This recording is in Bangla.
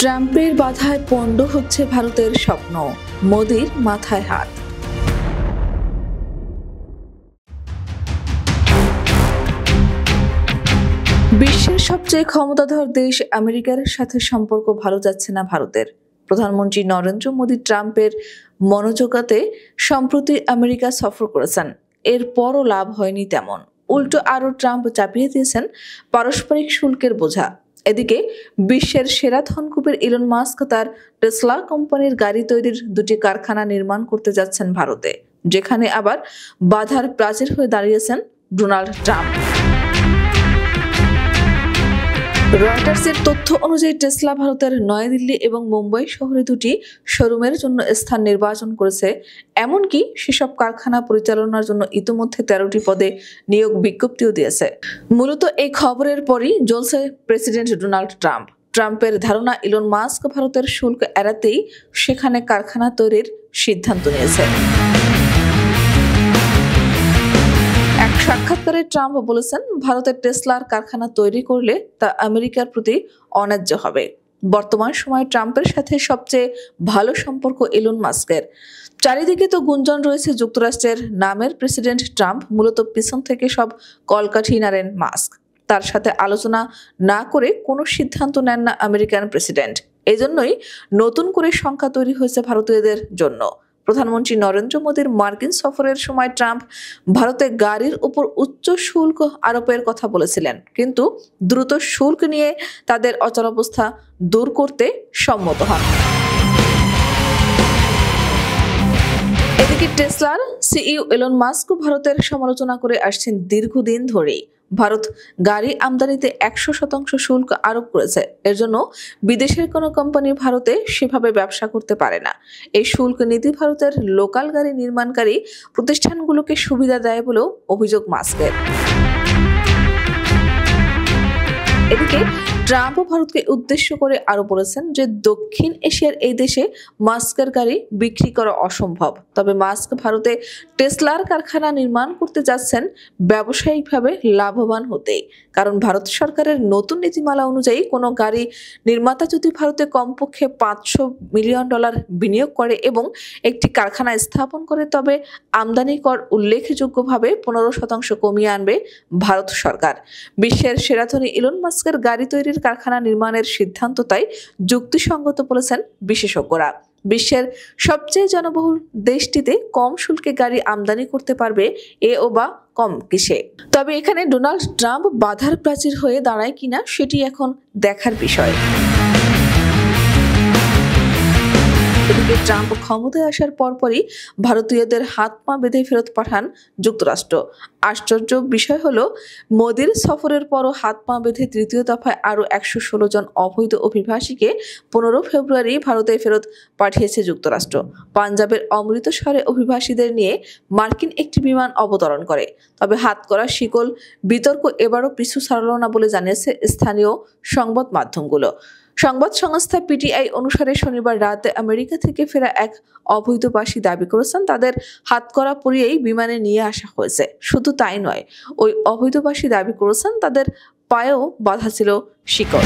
ট্রাম্পের বাধায় পণ্ড হচ্ছে ভারতের স্বপ্ন, মোদির মাথায় হাত। বিশ্বের সবচেয়ে ক্ষমতাধর দেশ আমেরিকার সাথে সম্পর্ক ভালো যাচ্ছে না ভারতের। প্রধানমন্ত্রী নরেন্দ্র মোদি ট্রাম্পের মনোযোগাতে সম্প্রতি আমেরিকা সফর করেছেন। এরপরও লাভ হয়নি তেমন, উল্টো আরও ট্রাম্প চাপিয়ে দিয়েছেন পারস্পরিক শুল্কের বোঝা। এদিকে বিশ্বের সেরা ধনকুবের ইলন মাস্ক তার টেসলা কোম্পানির গাড়ি তৈরির দুটি কারখানা নির্মাণ করতে যাচ্ছেন ভারতে, যেখানে আবার বাধার প্রাচীর হয়ে দাঁড়িয়েছেন ডোনাল্ড ট্রাম্প। রয়টার্সের তথ্য অনুযায়ী টেসলা ভারতের নয়াদিল্লি এবং মুম্বাই শহরে দুটি শোরুমের জন্য স্থান নির্বাচন করেছে। এমনকি সেসব কারখানা পরিচালনার জন্য ইতিমধ্যে 13টি পদে নিয়োগ বিজ্ঞপ্তিও দিয়েছে। মূলত এই খবরের পরই জ্বলছে প্রেসিডেন্ট ডোনাল্ড ট্রাম্প। ট্রাম্পের ধারণা, ইলন মাস্ক ভারতের শুল্ক এড়াতেই সেখানে কারখানা তৈরির সিদ্ধান্ত নিয়েছে। এক সাক্ষাৎকারে ট্রাম্প বলেছেন, ভারতের টেসলার কারখানা তৈরি করলে তা আমেরিকার প্রতি অন্যায্য হবে। বর্তমান সময়ে ট্রাম্পের সাথে সবচেয়ে ভালো সম্পর্ক ইলন মাস্কের। চারিদিকে তো গুঞ্জন রয়েছে যুক্তরাষ্ট্রের নামের প্রেসিডেন্ট ট্রাম্প মূলত পিছন থেকে সব কলকাঠি নাড়েন মাস্ক। তার সাথে আলোচনা না করে কোনো সিদ্ধান্ত নেন না আমেরিকান প্রেসিডেন্ট। এজন্যই নতুন করে শঙ্কা তৈরি হয়েছে ভারতীয়দের জন্য। প্রধানমন্ত্রী নরেন্দ্র মোদীর মার্কিন সফরের সময় ট্রাম্প ভারতে গাড়ির উপর উচ্চ শুল্ক আরোপের কথা বলেছিলেন, কিন্তু দ্রুত শুল্ক নিয়ে তাদের অচলাবস্থা দূর করতে সম্মত হন। এদিকে টেসলার সিইও ইলন মাস্ক ভারতের সমালোচনা করে আসছেন দীর্ঘদিন ধরেই। ভারত গাড়ি আমদানিতে 100% শুল্ক আরোপ করেছে। এর জন্য বিদেশের কোনো কোম্পানি ভারতে সেভাবে ব্যবসা করতে পারে না। এই শুল্ক নীতি ভারতের লোকাল গাড়ি নির্মাণকারী প্রতিষ্ঠানগুলোকে সুবিধা দেয় বলেও অভিযোগ মাস্কের। এদিকে ট্রাম্প ভারতকে উদ্দেশ্য করে আরো বলেছেন যে দক্ষিণ এশিয়ার এই দেশে মাস্কের গাড়ি বিক্রি করা অসম্ভব। তবে মাস্ক ভারতে টেসলার কারখানা নির্মাণ করতে যাচ্ছেন ব্যবসায়িকভাবে লাভবান হতে। কারণ ভারত সরকারের নতুন নীতিমালা অনুযায়ী কোনো গাড়ি নির্মাতা যদি ভারতে কমপক্ষে $500 মিলিয়ন বিনিয়োগ করে এবং একটি কারখানা স্থাপন করে, তবে আমদানি কর উল্লেখযোগ্যভাবে 15% কমিয়ে আনবে ভারত সরকার। বিশ্বের সেরা ধনী ইলন মাস্কের গাড়ি তৈরির কারখানা নির্মাণের সিদ্ধান্ত তাই যুক্তিসঙ্গত বলেছেন বিশেষজ্ঞরা। বিশ্বের সবচেয়ে জনবহুল দেশটিতে কম শুল্কে গাড়ি আমদানি করতে পারবে ও বা কম কিসে? তবে এখানে ডোনাল্ড ট্রাম্প বাধার প্রাচীর হয়ে দাঁড়ায় কিনা সেটি এখন দেখার বিষয়। এদিকে ট্রাম্প ক্ষমতায় আসার পরপরই ভারতীয়দের হাত পা বেঁধে ফেরত পাঠান যুক্তরাষ্ট্র। আশ্চর্য বিষয় হলো, মোদির সফরের পরও হাত পা বেঁধে তৃতীয় দফায় আরও 116 জন অবৈধ অভিবাসীকে 15 ফেব্রুয়ারি ভারতে ফেরত পাঠিয়েছে যুক্তরাষ্ট্র। পাঞ্জাবের অমৃতসরে অভিবাসীদের নিয়ে মার্কিন একটি বিমান অবতরণ করে। তবে হাতকড়া শিকল বিতর্ক এবারও পিছু ছাড়ল না বলে জানিয়েছে স্থানীয় সংবাদ মাধ্যমগুলো। সংবাদ সংস্থা পিটিআই অনুসারে শনিবার রাতে আমেরিকা থেকে ফেরা এক অবৈধবাসী দাবি করেছেন তাদের হাতকড়া পরিয়েই বিমানে নিয়ে আসা হয়েছে। শুধু তাই নয়, ওই অবৈধবাসী দাবি করেছেন তাদের পায়েও বাঁধা ছিল শিকল।